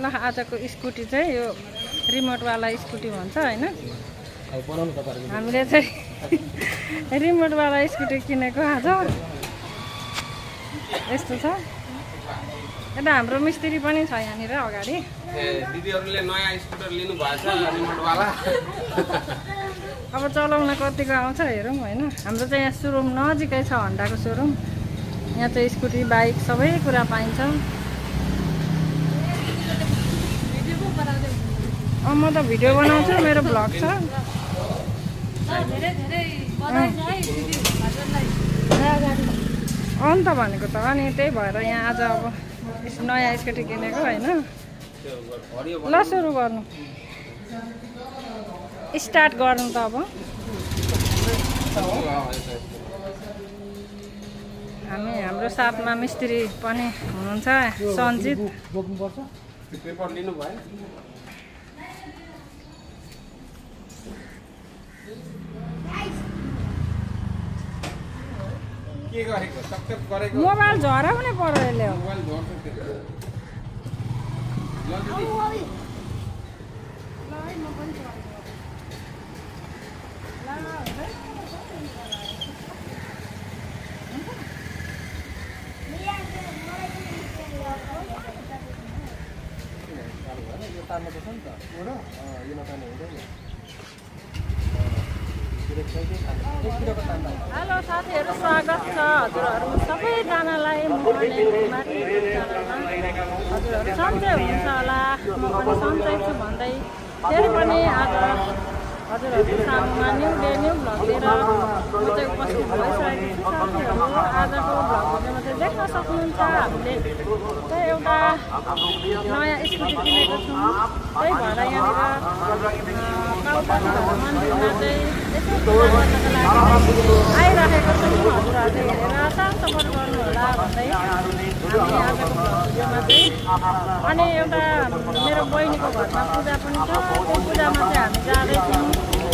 ल आजको स्कुटी चाहिँ यो रिमोटवाला स्कुटी भन्छ हैन हामीले चाहिँ रिमोटवाला स्कुटी किनेको आज यस्तो छ यता हाम्रो मिस्त्री पनि छ यहाँनिर अगाडि दिदीहरुले नयाँ स्कुटर लिनु भएको छ रिमोटवाला अब चलाउन कतिको आउँछ हेरौँ हैन हाम्रो चाहिँ यहाँ सोरुम नजिकै छ हन्डाको सोरुम यहाँ चाहिँ स्कुटी बाइक सबै कुरा पाइन्छ म त भिडियो बनाउँछु मेरो भ्लग छ अन्त भनेको त अनि त्यही भएर यहाँ आज अब नयाँ स्कुटी किनेको हैन ल सुरु गर्नु स्टार्ट गर्नु त अब हाम्रो साथमा मिस्त्री पनि हुनुहुन्छ सञ्जित पेपर लिनु भयो के गरेको टकटक गरेको मोबाइल झराउने पर्यो यसले मोबाइल झर्छ त्यो ल दिदी हेलो साथीहरू स्वागत छ हजुरहरू सबैजनालाई हजुरहरू सन्चै हुनुहुन्छ होला म पनि सन्चै छु भन्दै फेरि पनि आज हजुरहरूको सामुमा न्यू डे न्यू भ्लग लिएर म चाहिँ उपस्थित भइसकेको छु साथीहरू आजको भ्लग भिडियोमा चाहिँ देख्न सक्नुहुन्छ हामीले चाहिँ एउटा नयाँ स्कुटी किनेको छौँ त्यही भएर यहाँनिर मन्दिरमा चाहिँ यसो पूजा गर्नको लागि आइराखेको छौँ हजुरहरूले हेरेर साथ सपोर्ट गर्नु होला भन्दै हामी आजको भ्लग भिडियोमा चाहिँ अनि एउटा मेरो बहिनीको घरमा पूजा पनि छ त्यो पूजामा चाहिँ हामी जाँदैछौँ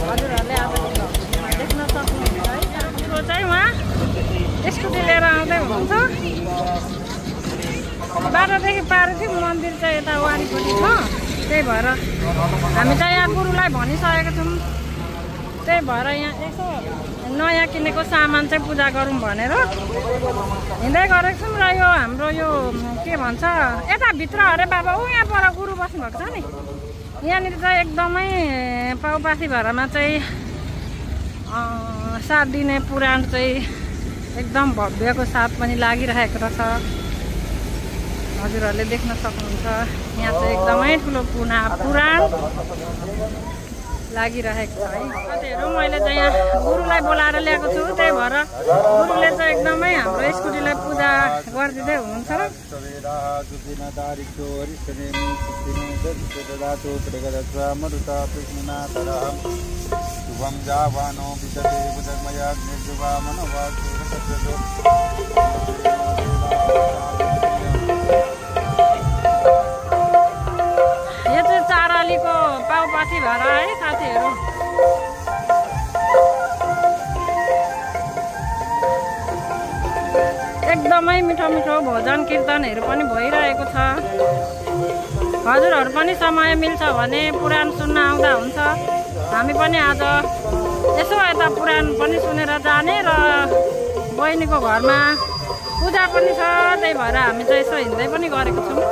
हजुरहरूले आजको भ्लग भिडियोमा देख्न सक्नुहुन्छ है त्यो चाहिँ उहाँ स्कुटी लिएर आउँदै हुनुहुन्छ बाटोदेखि पारिदिउँ मन्दिर चाहिँ यता वारिपट्टि छ त्यही भएर हामी चाहिँ यहाँ गुरुलाई भनिसकेको छौँ त्यही भएर यहाँ यसो नयाँ किनेको सामान चाहिँ पूजा गरौँ भनेर हिँड्दै गरेको छौँ र यो हाम्रो यो के भन्छ यताभित्र अरे बाबा ऊ यहाँ पर गुरु बस्नुभएको छ नि यहाँनिर चाहिँ एकदमै पाउपासी भएरमा चाहिँ साथ दिने पुराण चाहिँ एकदम भव्यको साथ पनि लागिरहेको रहेछ हजुरहरूले देख्न सक्नुहुन्छ यहाँ चाहिँ एकदमै ठुलो पुराण लागिरहेको छ है साथीहरू मैले चाहिँ यहाँ गुरुलाई बोलाएर ल्याएको छु त्यही भएर गुरुले चाहिँ एकदमै हाम्रो स्कुटीलाई पूजा गरिदिँदै हुनुहुन्छ यो चाहिँ चारालीको पाउपासी भएर है साथीहरू एकदमै मिठो मिठो भोजन कीर्तनहरू पनि भइरहेको छ हजुरहरू पनि समय मिल्छ भने पुराण सुन्न आउँदा हुन्छ हामी पनि आज यसो यता पुराण पनि सुनेर जाने र बहिनीको घरमा पूजा पनि छ त्यही भएर हामी चाहिँ यसो हिँड्दै पनि गरेको छौँ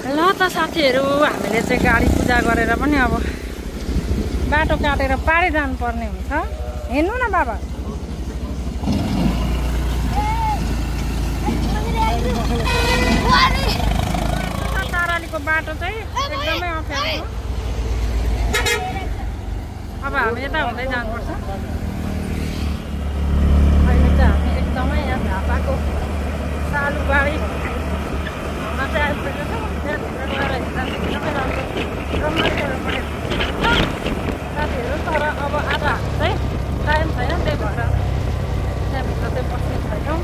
ल त साथीहरू हामीले चाहिँ गाडी पूजा गरेर पनि अब बाटो काटेर पारि जानुपर्ने हुन्छ। हिँड्नु न बाबा। तारालीको बाटो चाहिँ एकदमै अप्ठ्यारो छ। अब हामी यता हुँदै जानुपर्छ। अहिले चाहिँ हामी एकदमै यहाँ झापाको सालुबारीमा चाहिँ आइपुगेको छौँ। त्यहाँभित्र गएर हिँड्दा एकदमै राम्रो रमाइलो परेको साथीहरू। तर अब आधा चाहिँ टाइम छैन, त्यही भएर त्यहाँभित्र चाहिँ बस्ने छैनौँ।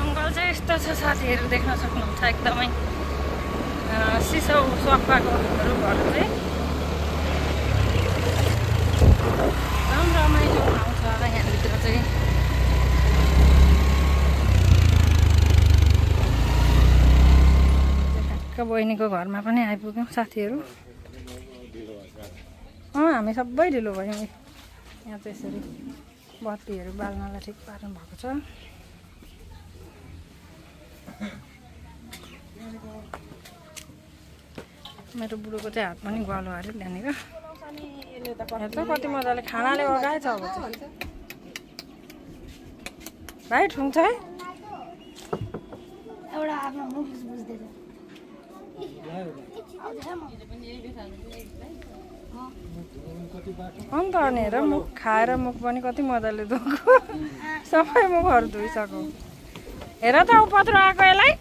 अङ्कल चाहिँ यस्तो छ साथीहरू, देख्न सक्नुहुन्छ एकदमै सिसौ सफाकोहरू घर चाहिँ एकदम रमाइलो आउँछ यहाँभित्र चाहिँ। बहिनीको घरमा पनि आइपुग्यौँ साथीहरू। हामी सबै ढिलो भयौँ। यहाँ चाहिँ यसरी बत्तीहरू बाल्नलाई ठिक पार्नु भएको छ। मेरो बुढोको चाहिँ हात पनि ग्वालो अरे त्यहाँनिर। हेर्छ कति मजाले खानाले अगाएछ। अब चाहिँ भाइ ठुङ्छ है अन्त अनि हेर मुख खाएर मुख पनि कति मजाले धोएको। सबै मुखहरू धोइसक्यो। हेर त ऊ पत्रो आएको यसलाई।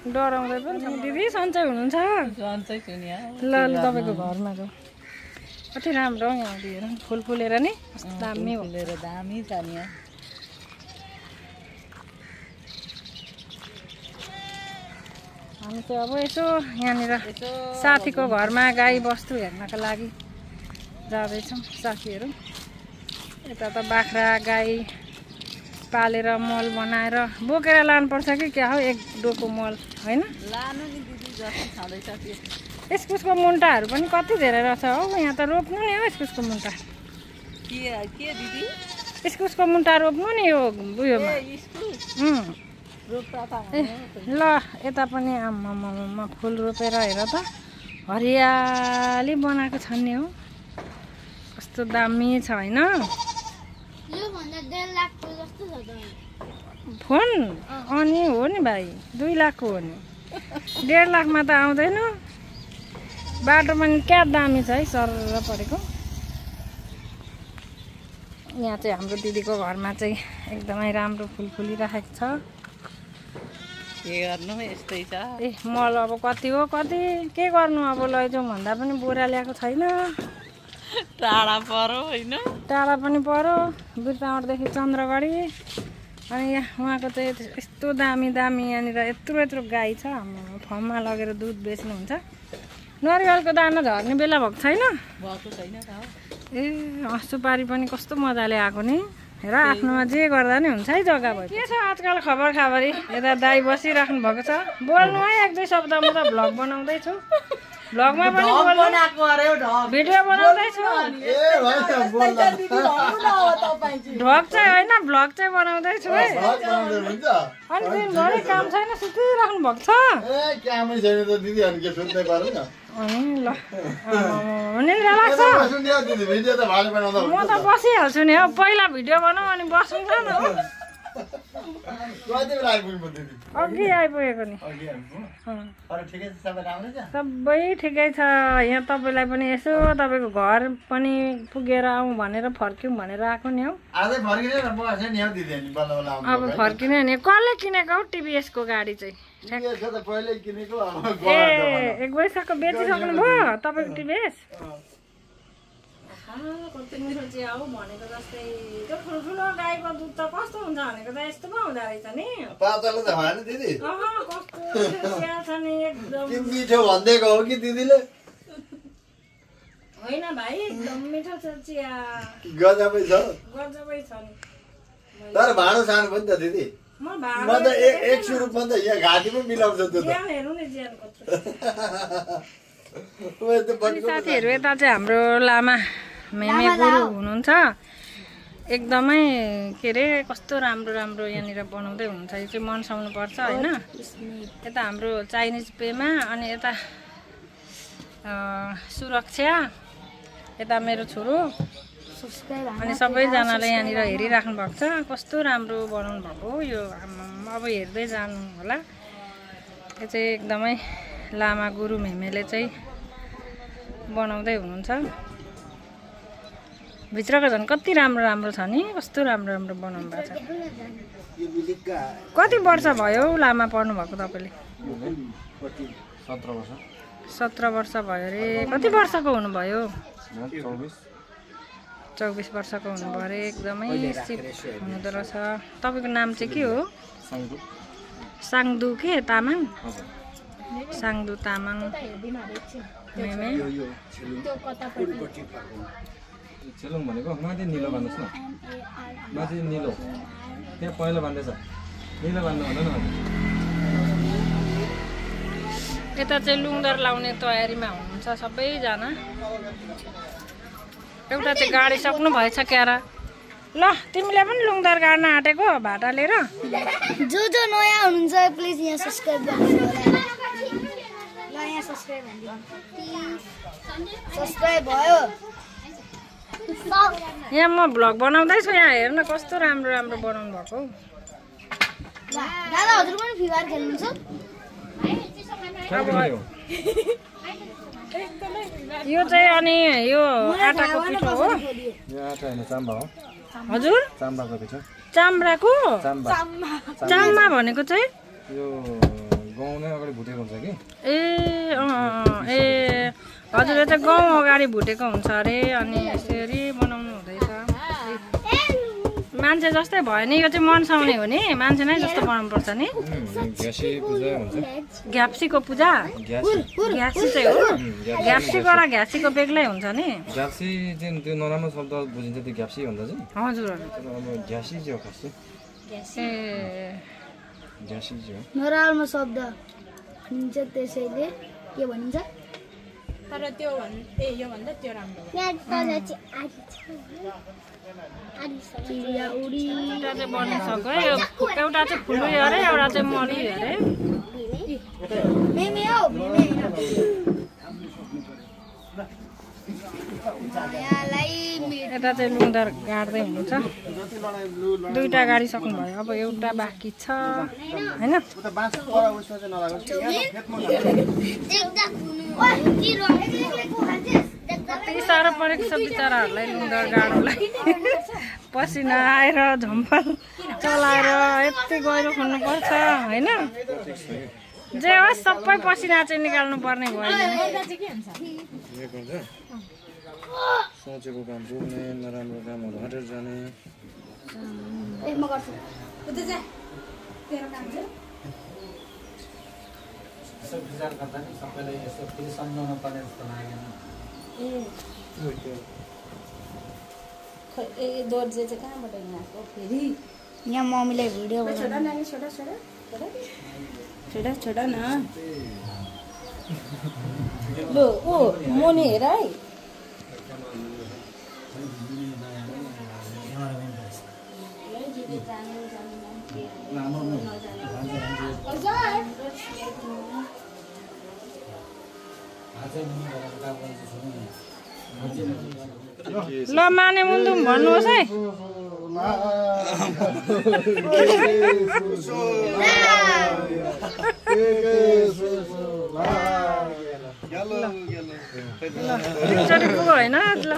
डराउँदै पनि दिदी सन्चै हुनुहुन्छ? ल ल तपाईँको घरमा जाउँ। कति राम्रो हो यहाँ दिएर फुल फुलेर नि दामी हो। दामी छ नि। हामी चाहिँ अब यसो यहाँनिर साथीको घरमा गाई बस्तु हेर्नका लागि जाँदैछौँ साथीहरू। यता त बाख्रा गाई पालेर मल बनाएर बोकेर लानुपर्छ कि क्या हो? एक डोको मल होइन? लानु नि दिदी जति छँदैछ त्यो। इस्कुसको मुन्टाहरू पनि कति धेरै रहेछ हौ। यहाँ त रोप्नु नि हो इस्कुसको मुन्टा। के दिदी? इस्कुसको मुन्टा रोप्नु नि यो उयोमा। ल यता पनि आम्मामा फुल रोपेर हेर त हरियाली बनाएको छ नि हो। कस्तो दामी छ होइन? फोन अनि हो नि भाइ 2 लाखको हो नि। 1.5 लाखमा त आउँदैन। बाटो पनि क्या दामी छ है, सरर परेको। यहाँ चाहिँ हाम्रो दिदीको घरमा चाहिँ एकदमै राम्रो फुल फुलिरहेको छ। के गर्नु यस्तै छ। मल अब कति हो कति के गर्नु अब लैजाउँ भन्दा पनि बोरा ल्याएको छैन। टाढा परो होइन? टाढा पनि परो। बिरपावरदेखि चन्द्रगढी। अनि यहाँ उहाँको चाहिँ यस्तो दामी दामी यहाँनिर यत्रो यत्रो गाई छ। हाम्रो फर्ममा लगेर दुध बेच्नुहुन्छ। नरिवलको दाना झर्ने बेला भएको छैन? भएको छैन त। ए सुपारी पनि कस्तो मजाले आएको नि। हेर आफ्नोमा जे गर्दा नि हुन्छ है जग्गा भयो के छ आजकल खबर खबरी यता दाइ बसिराख्नु भएको छ बोल्नु है एक दुई शब्द म त भ्लग बनाउँदैछु भ्लगमा पनि भिडियो बनाउँदैछु भ्लग चाहिँ होइन भ्लग चाहिँ बनाउँदैछु है अनि दिनभरि काम छैन सुतिराख्नु भएको छ अनि ल निन्द्रा लाग्छ म त बसिहाल्छु नि हौ पहिला भिडियो बनाऊ अनि बसौँ न अघि आइपुगेको नि सबै ठिकै छ यहाँ तपाईँलाई पनि यसो तपाईँको घर पनि पुगेर आउँ भनेर फर्क्यौँ भनेर आएको नि हौ अब फर्किने नि कसले किनेको हौ टिभीएसको गाडी चाहिँ ए एक वर्षको बेचिसक्नु भयो तपाईँको टिभीएस कति मिठो चिया हो भनेको जस्तै त्यो ठुल्ठुलो गाईको दुध त कस्तो हुन्छ भनेको त यस्तो पो हुँदो रहेछ नि कस्तो चिया छ नि एकदम मिठो भन्दैको हो कि दिदीले होइन भाइ एकदम मिठो छ चिया गजबै छ गजबै छ नि तर भाँडो सानो पनि त दिदी म त एक सुरुपमा त यहाँ घाँटीमा मिलाउँछ त्यो ज्यान हेर्नु नि ज्यान कत्रो साथीहरू यता चाहिँ हाम्रो लामा मेमे गुरु हुनुहुन्छ एकदमै के अरे कस्तो राम्रो राम्रो यहाँनिर बनाउँदै हुनुहुन्छ यो चाहिँ मनसाउनु पर्छ होइन यता हाम्रो चाइनिज पेमा अनि यता सुरक्षा यता मेरो छोरो अनि सबैजनाले यहाँनिर हेरिराख्नु भएको छ कस्तो राम्रो बनाउनु भएको यो अब हेर्दै जानु होला यो चाहिँ एकदमै लामा गुरु मेमेले चाहिँ बनाउँदै हुनुहुन्छ भित्रको झन् कति राम्रो राम्रो छ नि कस्तो राम्रो राम्रो बनाउनु भएको छ कति वर्ष भयो लामा पढ्नु भएको तपाईँले 17 वर्ष भयो अरे कति वर्षको हुनुभयो 24 वर्षको हुनुभयो अरे एकदमै सिप हुँदो रहेछ तपाईँको नाम चाहिँ के हो साङदु के तामाङ साङदु तामाङ मेमे छेलुङ भनेको माथि निलो भन्नुहोस् न माथि निलो त्यहाँ पहिलो भन्दैछ निलो भन्नु हुँदैन यता चाहिँ लुङदर लाउने तयारीमा हुनुहुन्छ सबैजना एउटा चाहिँ गाडी सक्नु भएछ क्यारा ल तिमीले पनि लुङदर गाड्न आँटेको भाटा लिएर जो नयाँ हुनुहुन्छ प्लिज यहाँ सब्स्क्राइब गर्नु होला ल यहाँ सब्स्क्राइब भयो यहाँ म भ्लग बनाउँदैछु यहाँ हेर्न कस्तो राम्रो राम्रो बनाउनु भएको दादा हजुर पनि फ्री फायर खेल्नुहुन्छ यो चाहिँ अनि यो आटाको पिठो हो हजुर चाम्राको चाम्मा भनेको चाहिँ यो गहुँ नै अगाडि भुटेको हुन्छ कि ए हजुर यो चाहिँ गहुँ अगाडि भुटेको हुन्छ अरे अनि यसरी बनाउनु हुँदैछ मान्छे जस्तै भयो नि यो चाहिँ मनसाउने हो नि मान्छे नै जस्तो बनाउनु पर्छ नि घ्याप्सीको पूजा घ्याप्सी चाहिँ हो घ्याप्सीको र घ्याप्सीको बेग्लै हुन्छ नि घ्याप्सी चाहिँ त्यो नराम्रो शब्द बुझिन्छ त्यो घ्याप्सी भन्दा चाहिँ हजुर अब घ्यासी चाहिँ हो खास घ्यासी चाहिँ हो नराम्रो शब्द भनिन्छ त्यसैले के भनिन्छ तर त्यो यो भन्दा त्यो राम्रो दुईटा चाहिँ बनिसक्यो है एउटा चाहिँ फुल्यो अरे एउटा चाहिँ मरियो अरे यता चाहिँ लुङदर गाड्दै हुनुहुन्छ दुईटा गाडी सक्नुभयो अब एउटा बाँकी छ होइन कति साह्रो परेको छ बिचराहरूलाई लुङदर गाड्नुलाई पसिना आएर झम्पल चलाएर यति गहिरो खन्नुपर्छ होइन जे होस् सबै पसिना चाहिँ निकाल्नु पर्ने भयो सोचेको काम पुग्ने नराम्रो कामहरू हटेर जाने विचार गर्दा नि सबैलाई यसो फेरि सम्झाउनु पर्ने जस्तो लागेन दोर्जे चाहिँ कहाँबाट हिँडेको फेरि यहाँ मम्मीलाई भिडियो छोडा नानी छोडा न लो ओ मोनी हेर है ल माने मुन्दुम भन्नुहोस् है एकचोटि पुग्यो होइन ल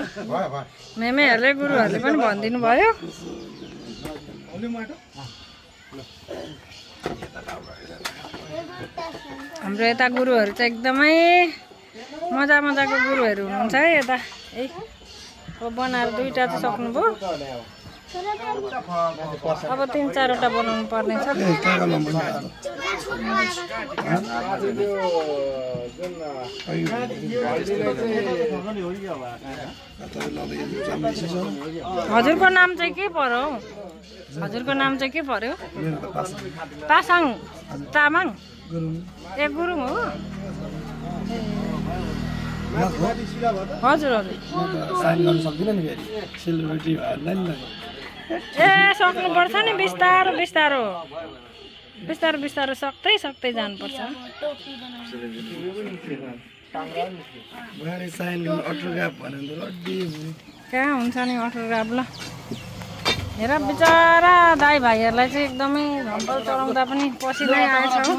मेमेहरूले गुरुहरूले पनि भनिदिनु भयो हाम्रो यता गुरुहरू चाहिँ एकदमै मजाको गुरुहरू हुनुहुन्छ है यता है अब बनाएर 2टा चाहिँ सक्नुभयो अब 3-4वटा बनाउनु पर्ने छ हजुरको नाम चाहिँ के पर्यो हजुरको नाम चाहिँ के पर्यो पासाङ तामाङ ए गुरुङ हो हजुर हजुर ए सक्नुपर्छ नि बिस्तारो सक्दै जानुपर्छ कहाँ हुन्छ नि अटोग्राफ ल हेर बिचरा दाइ भाइहरूलाई चाहिँ एकदमै झम्पल चलाउँदा पनि पसिनै आएछ हो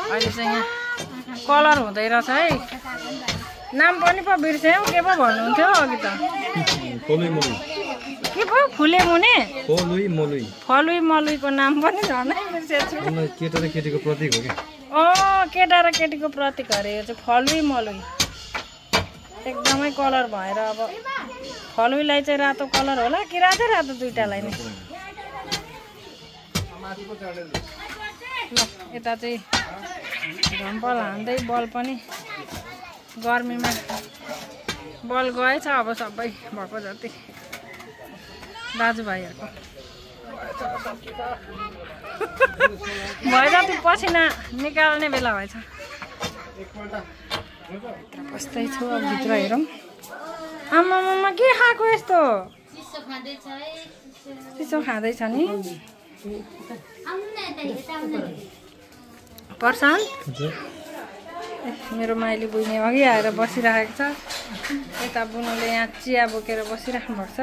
अहिले चाहिँ यहाँ कलर हुँदै रहेछ है नाम पनि पो बिर्स्यौ के पो भन्नुहुन्थ्यो अघि त के पो फुले मुने फलुई मलुईको नाम पनि झनै बिर्सेछु केटा र केटीको प्रतीक हो क्या केटा र केटीको प्रतीक अरे यो चाहिँ फलुई मलुई एकदमै कलर भएर अब फलुईलाई चाहिँ रातो कलर होला कि रातो दुईटालाई नै यता चाहिँ झम्पल हान्दै बल पनि गर्मीमा बल गएछ अब सबै भएको जति दाजुभाइहरूको भयो जति पसिना निकाल्ने बेला भएछ बस्दै छु अब भित्र हेरौँ आमामा के खाएको यस्तो चिसो खाँदैछ नि प्रशान्त मेरो माइली बुझ्ने अघि आएर बसिरहेको छ यता बुनुले यहाँ चिया बोकेर बसिराख्नु भएको छ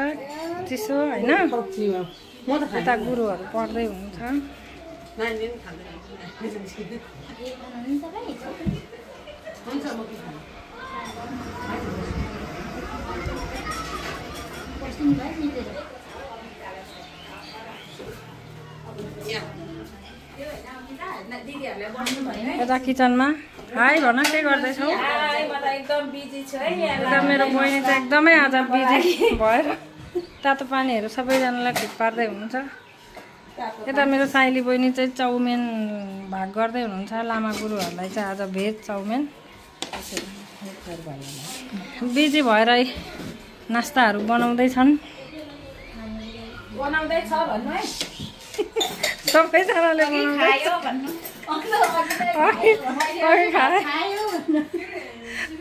चिसो होइन यता गुरुहरू पढ्दै हुनुहुन्छ यता किचनमा हाई भन के गर्दैछौ एकदम बिजी छु है यता मेरो बहिनी चाहिँ एकदमै आज बिजी भएर तातो पानीहरू सबैजनालाई ठिक पार्दै हुनुहुन्छ यता मेरो साइली बहिनी चाहिँ चाउमिन भाग गर्दै हुनुहुन्छ लामा गुरुहरूलाई चाहिँ आज भेज चाउमिन बिजी भएर नास्ताहरू बनाउँदैछन् सबैजनाले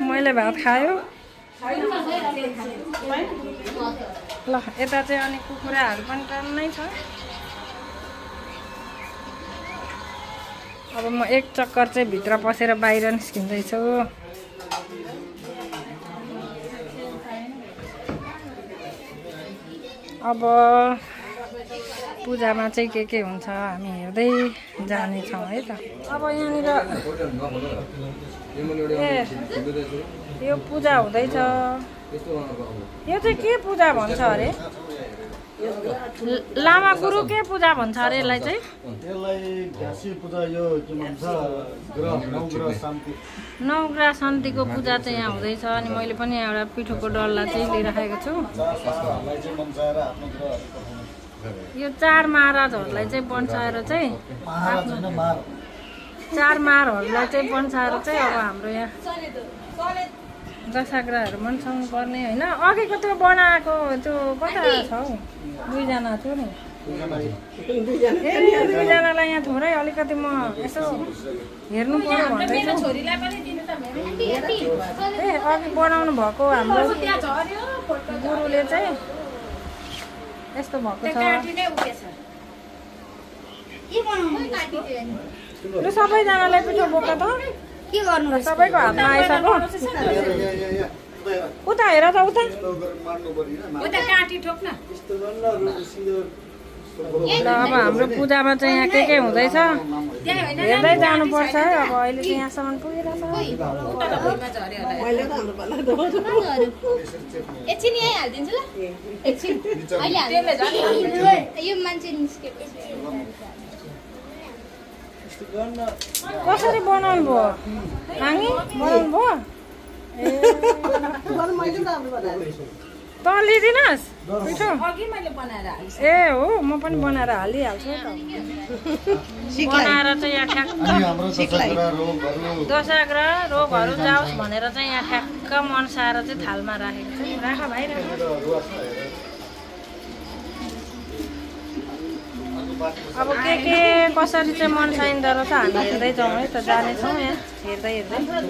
मैले भात खायो ल यता चाहिँ अनि कुखुराहरू पनि टन्नै छ अब म एक चक्कर चाहिँ भित्र पसेर बाहिर निस्किँदैछु अब पूजामा चाहिँ के हुन्छ हामी हेर्दै जानेछौँ है त अब यहाँनिर यो पूजा हुँदैछ यो चाहिँ के पूजा भन्छ अरे लामा गुरु के पूजा भन्छ अरे यसलाई चाहिँ नवग्रह शान्तिको पूजा चाहिँ यहाँ हुँदैछ अनि मैले पनि एउटा पिठोको डल्ला चाहिँ लिइराखेको छु यो 4 महाराजहरूलाई चाहिँ बन्साएर चाहिँ 4 मारहरूलाई चाहिँ बन्साएर चाहिँ अब हाम्रो यहाँ दशाग्राहरू मन्साउनु पर्ने होइन अघिको त्यो बनाएको त्यो कता छ हौ 2 जना थियो नि दुईजनालाई यहाँ थोरै अलिकति म यसो हेर्नु पर्यो भन्दैछु ए अघि बनाउनु भएको हाम्रो गुरुले चाहिँ यस्तो भएको छ लु सबैजनालाई पिठो बोक त के गर्नु सबैको हातमा आइसक्यो उता हेर त उता ल अब हाम्रो पूजामा चाहिँ यहाँ के हुँदैछ हेर्दै जानुपर्छ है अब अहिले चाहिँ यहाँसम्म पुगिरहेछ एकछिन यही हालिदिन्छु ल एकछिन यो मान्छे निस्केको कसरी बनाउनु भयो नानी बनाउनु भयो त लिदिनस् पिठो ए हो म पनि बनाएर हालिहाल्छु बनाएर चाहिँ यहाँ ठ्याक्क दशाग्रा रोगहरू जाओस् भनेर चाहिँ यहाँ ठ्याक्क मनसाएर चाहिँ थालमा राखेको छ राख भाइ राख अब के कसरी चाहिँ मनसाइँदो रहेछ हामी हेर्दै जाउँ है त जानेछौँ यहाँ हेर्दै ल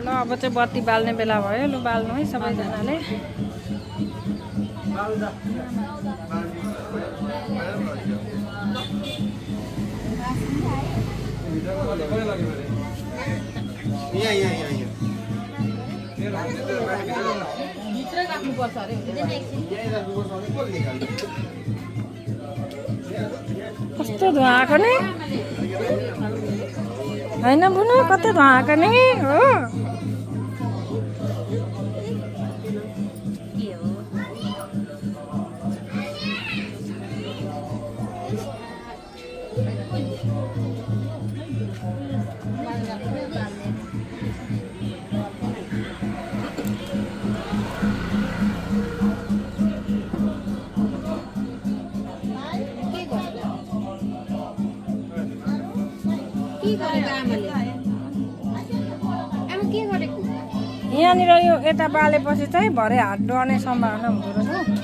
अब चाहिँ बत्ती बाल्ने बेला भयो लु बाल्नु है सबैजनाले कस्तो धुवा आएको नि होइन बुनु कतै धुवाएको नि हो यहाँनिर यो यता बालेपछि चाहिँ भरे हात डढ्ने सम्भावना हुँदो रहेछ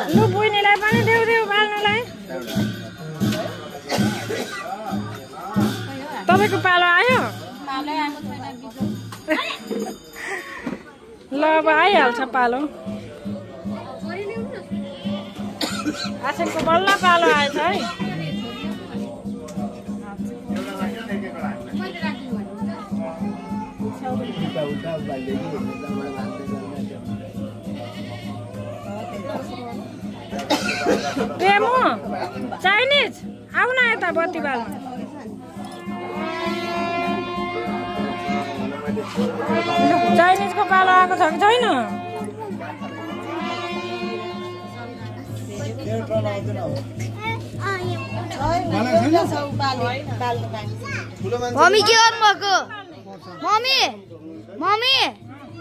लु बुइनीलाई पनि देऊ देऊ बाल्नुलाई तपाईँको पालो आयो ल अब आइहाल्छ पालो आसेको बल्ल पालो आएछ है प्रेमु चाइनिज आऊ न यता बत्ती बाल्नु चाइनिजको पालो आएको छ कि छैन मम्मी के गर्नुभएको मम्मी मम्मी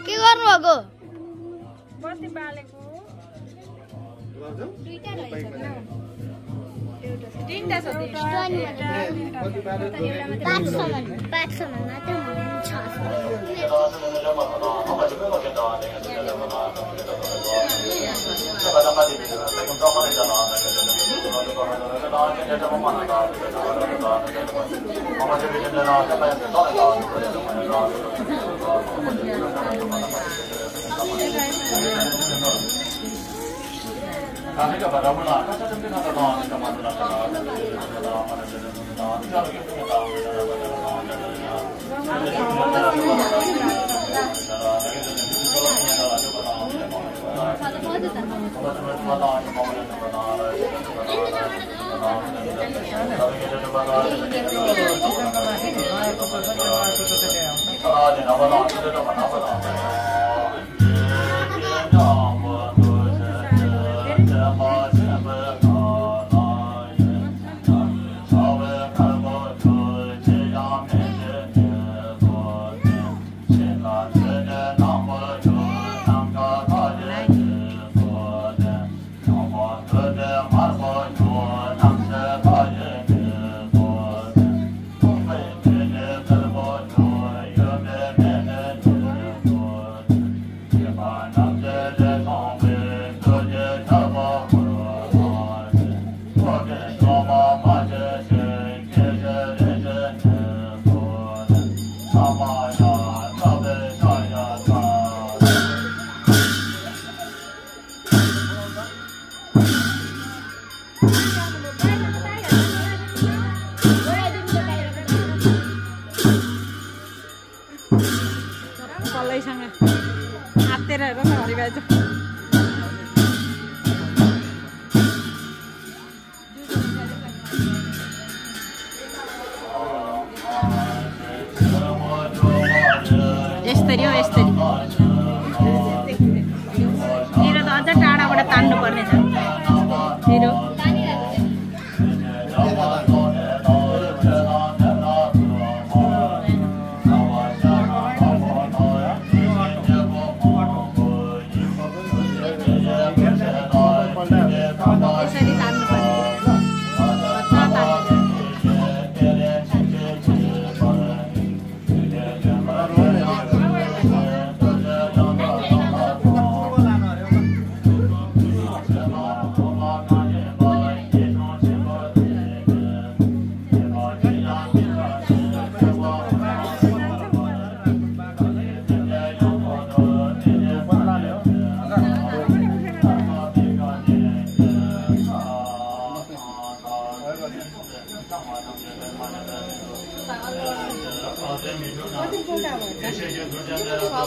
के गर्नुभएको बत्ती बालेको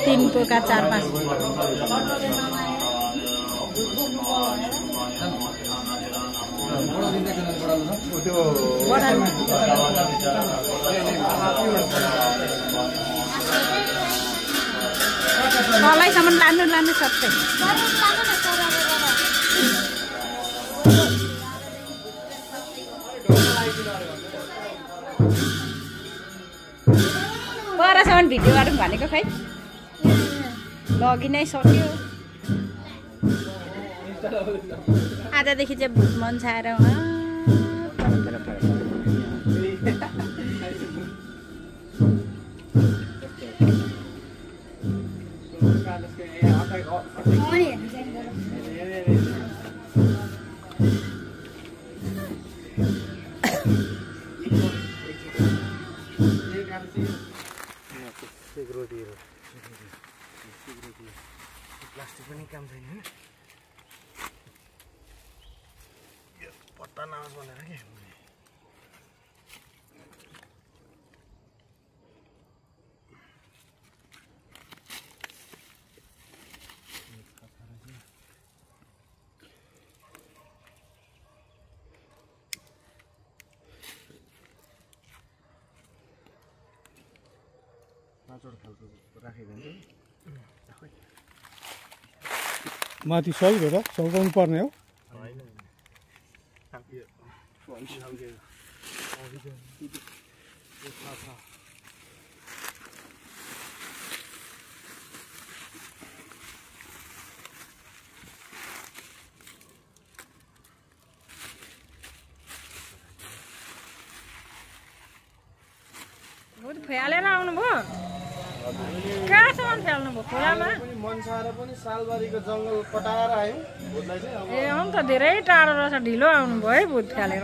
3 पोका 4-5 तलैसम्म लानु सबै परसम्म भिडियो गरौँ भनेको खै लगि नै सक्यो आजदेखि चाहिँ भुत मन छाएर प्लास्टिक पनि काम छैन हैन यो पत्ता नहोस् भनेर के पाँचवटा खालको राखिदिन्छ माथि सही हो त सौकाउनु पर्ने हो बहुत फ्यालेर आउनुभयो कहाँसम्म फ्याल्नु भयो खोलामा मनसार पनि सालबारीको जङ्गल कटाएर आयौँ ए अँ त धेरै टाढो रहेछ ढिलो आउनुभयो है भुत फ्यालेर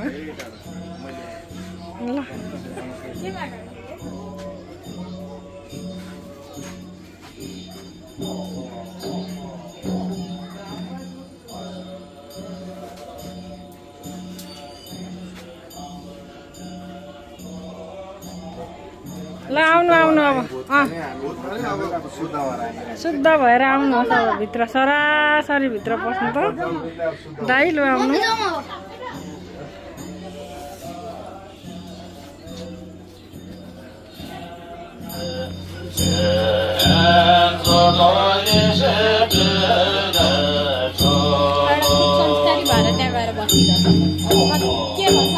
ल ल आउनु अब शुद्ध भएर आउनुहोस् अब भित्र सरासरी भित्र पस्नु त दाइ लु आउनु संस्कारी भएर त्यहाँ गएर बसिरहेछ के भन्छ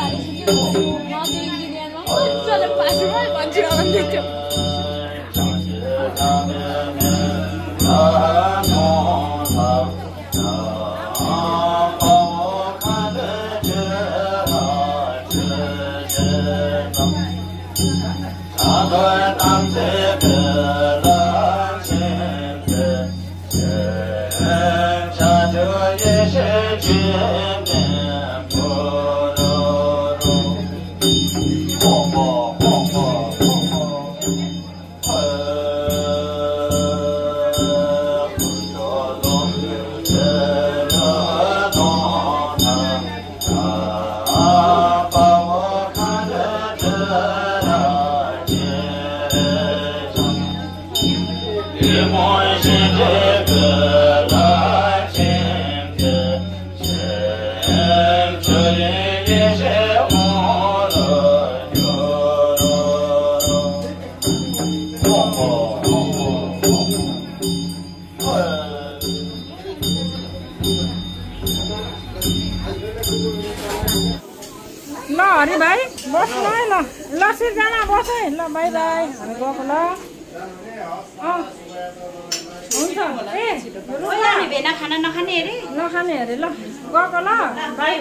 ल हरि भाइ बस्नु है ल ल सिर्जना बस है ल बाई बाई हामी गएको ल हुन्छ ए भेना खाना नखाने अरे नखाने अरे ल गएको ल बाई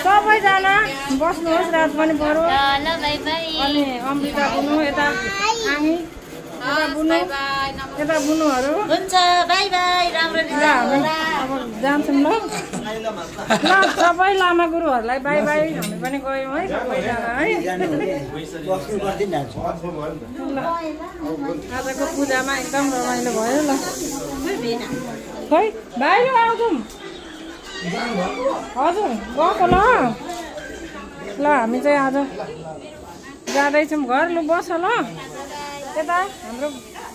सबैजना बस्नुहोस् रात पनि पर्यो अनि अमृता बुनु यता आङी यता बुनुहरू हुन्छ बाई बाई राम्रो ल अब जान्छौँ ल ल सबै लामा गुरुहरूलाई बाई बाई हामी पनि गयौँ है सबैजना है आजको पूजामा एकदम रमाइलो भयो ल खै बाहिर आउँछौँ हजुर गएको ल हामी चाहिँ आज जाँदैछौँ घर लु बस ल त्यता हाम्रो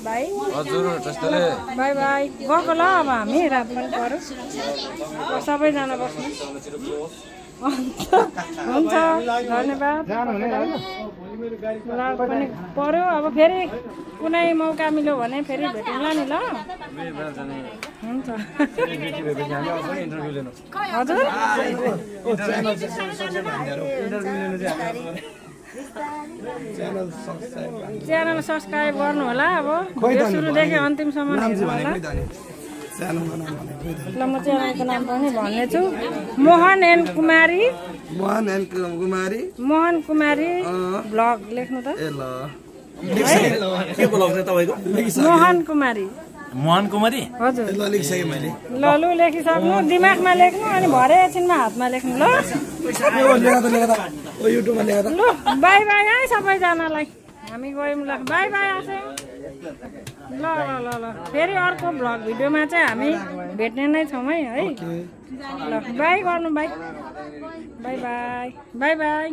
भाइ हजुर जस्तोले बाई बाई गएको ल अब हामी रात पनि पऱ्यो सबैजना बस्नु हुन्छ धन्यवाद रात पनि पऱ्यो अब फेरि कुनै मौका मिल्यो भने फेरि भेटौँला नि ल हुन्छ हजुर च्यानल सब्सक्राइब गर्नु होला अब भिडियो सुरुदेखि अन्तिमसम्म हेर्नु होला ल म च्यानलको नाम पनि भन्नेछु मोहन एन्ड कुमारी ब्लग लेख्नु त के बोलाउँछ तपाईको मोहन कुमारी हजुर ल लेखिसके मैले ल लु लेखिसक्नु दिमागमा लेख्नु अनि भरे एकछिनमा हातमा लेख्नु ल युट्युबमा लेखा लु बाई बाई है सबैजनालाई हामी गयौँ ल बाई बाई आसे ल ल ल फेरि अर्को भ्लग भिडियोमा चाहिँ हामी भेट्ने नै छौँ है ल बाई गर्नु by by by by by